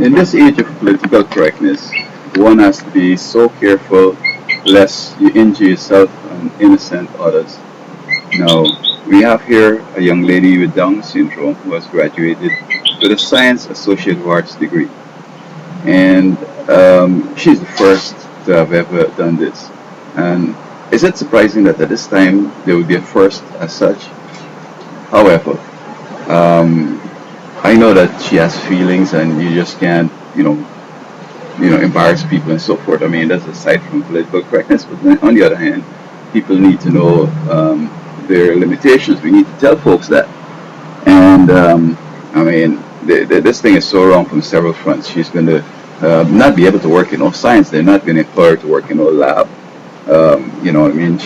In this age of political correctness, one has to be so careful lest you injure yourself and innocent others. Now, we have here a young lady with Down syndrome who has graduated with a Science Associate of Arts degree. And she's the first to have ever done this. And is it surprising that at this time there would be a first as such? However, um, I know that she has feelings, and you just can't, embarrass people and so forth. I mean, that's aside from political correctness. But then on the other hand, people need to know their limitations. We need to tell folks that. And I mean, this thing is so wrong from several fronts. She's going to not be able to work in no science. They're not going to employ her to work in no lab. I mean,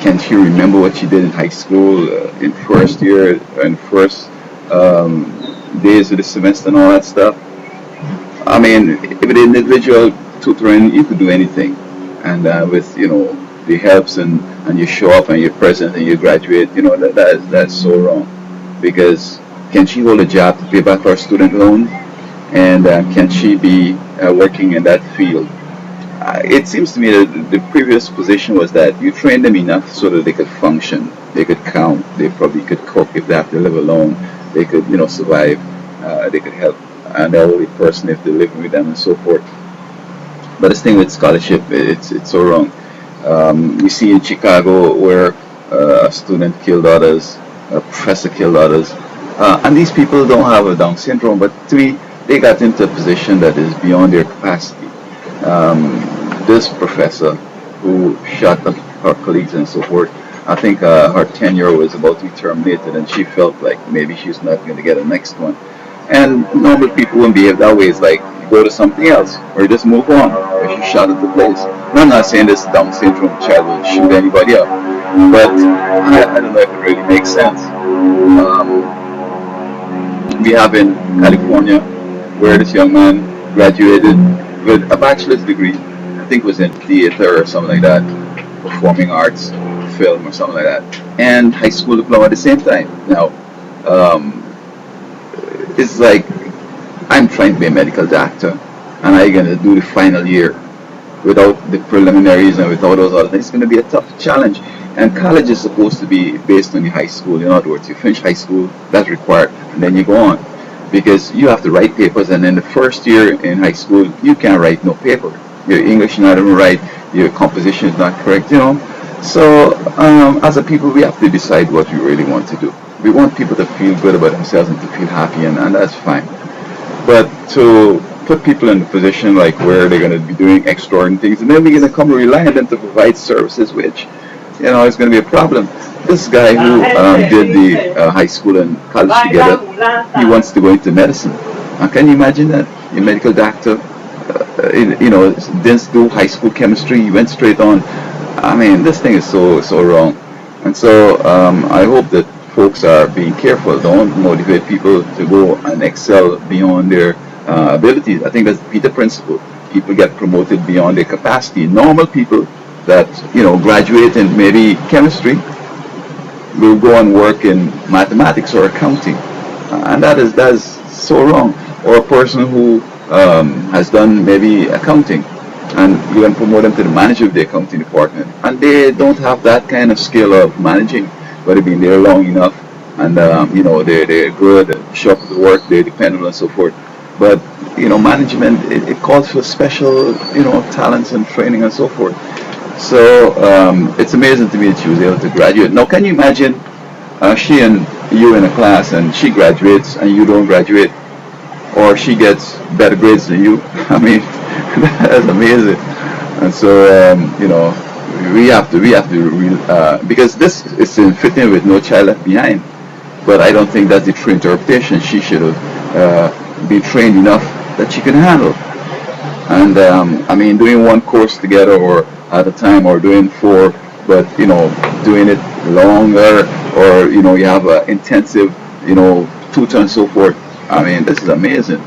can she remember what she did in high school in first year and first days of the semester and all that stuff? I mean, with individual tutoring, you could do anything, and with the helps and you show up and you're present and you graduate, that's so wrong, because can she hold a job to pay back her student loan, and can she be working in that field? It seems to me that the previous position was that you train them enough so that they could function, they could count, they probably could cook if they have to live alone, they could, survive, they could help an elderly person if they're living with them and so forth. But this thing with scholarship, it's so wrong. We see in Chicago where a student killed others, a professor killed others, and these people don't have a Down syndrome, but to me, they got into a position that is beyond their capacity. This professor who shot up her colleagues and so forth, I think her tenure was about to be terminated, and she felt like maybe she's not going to get a next one. And normal people wouldn't behave that way. It's like you go to something else, or you just move on. If you shot at the place. And I'm not saying this Down syndrome child will shoot anybody up, but I don't know if it really makes sense. We have in California where this young man graduated with a bachelor's degree. I think it was in theater or something like that, performing arts, film or something like that, and high school diploma at the same time. Now, um, it's like I'm trying to be a medical doctor, and I'm gonna do the final year without the preliminaries and without those other things. It's gonna be a tough challenge. And college is supposed to be based on your high school. In other words, you finish high school, that's required, and then you go on, because you have to write papers. And in the first year in high school, you can't write no paper. Your English is not even right. Your composition is not correct. So as a people, we have to decide what we really want to do. We want people to feel good about themselves and to feel happy, and that's fine. But to put people in a position like where they're going to be doing extraordinary things, and then we're going to come rely on them to provide services, which, is going to be a problem. This guy who did the high school and college together, he wants to go into medicine. Can you imagine that? A medical doctor, didn't do high school chemistry, he went straight on. I mean, this thing is so wrong. And so I hope that folks are being careful. Don't motivate people to go and excel beyond their abilities. I think that's the principle. People get promoted beyond their capacity. Normal people that graduate in maybe chemistry will go and work in mathematics or accounting, and that is so wrong. Or a person who has done maybe accounting, and you can promote them to the manager of the accounting department, and they don't have that kind of skill of managing, but they've been there long enough, and they're good, show up to work, they're dependable and so forth. But management, it calls for special talents and training and so forth. So it's amazing to me that she was able to graduate. Now, can you imagine she and you in a class, and she graduates and you don't graduate, or she gets better grades than you? I mean, that's amazing. And so we have to because this is in fitting with No Child Left Behind. But I don't think that's the true interpretation. She should have been trained enough that she can handle. And I mean, doing one course together or at a time, or doing four, but doing it longer, or you have an intensive tutor and so forth. I mean, this is amazing.